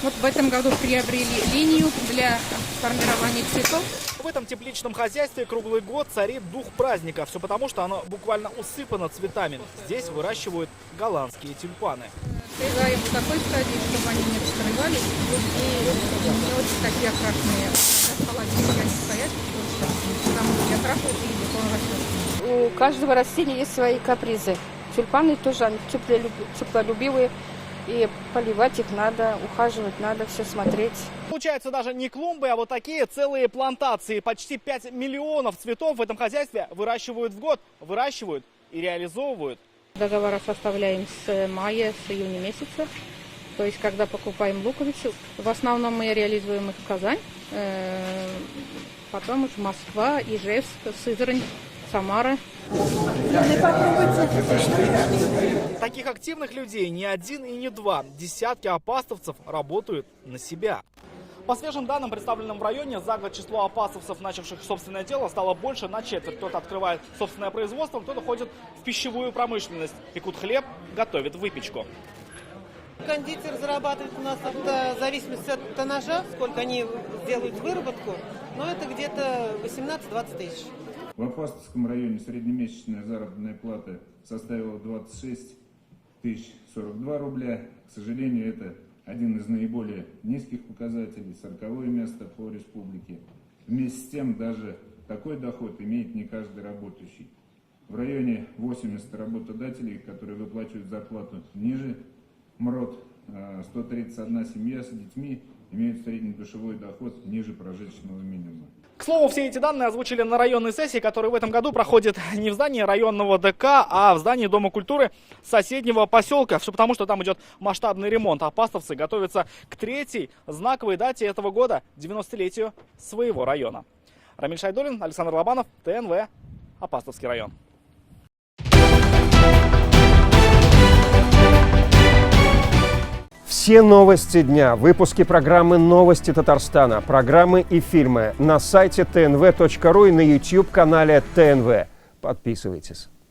Вот в этом году приобрели линию для формирования цветов. В этом тепличном хозяйстве круглый год царит дух праздника. Все потому, что оно буквально усыпано цветами. Здесь выращивают голландские тюльпаны. Срезаем в такой стадии, чтобы они не раскрывались. И не очень такие окрашенные. В холодильнике они стоят, потому что не окрашивают, и бетон растет. У каждого растения есть свои капризы. Тюльпаны тоже они теплолюбивые. И поливать их надо, ухаживать надо, все смотреть. Получается даже не клумбы, а вот такие целые плантации. Почти 5 миллионов цветов в этом хозяйстве выращивают в год. Выращивают и реализовывают. Договора составляем с мая, с июня месяца. То есть, когда покупаем луковицу, в основном мы реализуем их в Казань, потом уже Москва, Ижевск, Сызрань, Самара. Таких активных людей не один и не два. Десятки опасовцев работают на себя. По свежим данным, представленным в районе, за год число опасовцев, начавших собственное дело, стало больше на четверть. Кто-то открывает собственное производство, кто-то ходит в пищевую промышленность. Пекут хлеб, готовят выпечку. Кондитер зарабатывает у нас в зависимости от тоннажа, сколько они делают выработку, но это где-то 18-20 тысяч. В Апастовском районе среднемесячная заработная плата составила 26 042 рубля. К сожалению, это один из наиболее низких показателей, 40-е место по республике. Вместе с тем, даже такой доход имеет не каждый работающий. В районе 80 работодателей, которые выплачивают зарплату ниже МРОТ, 131 семья с детьми имеют среднедушевой доход ниже прожиточного минимума. К слову, все эти данные озвучили на районной сессии, которая в этом году проходит не в здании районного ДК, а в здании Дома культуры соседнего поселка. Все потому, что там идет масштабный ремонт. Апастовцы готовятся к третьей знаковой дате этого года, 90-летию своего района. Рамиль Шайдуллин, Александр Лобанов, ТНВ, Апастовский район. Все новости дня, выпуски программы «Новости Татарстана», программы и фильмы на сайте tnv.ru и на YouTube-канале ТНВ. Подписывайтесь.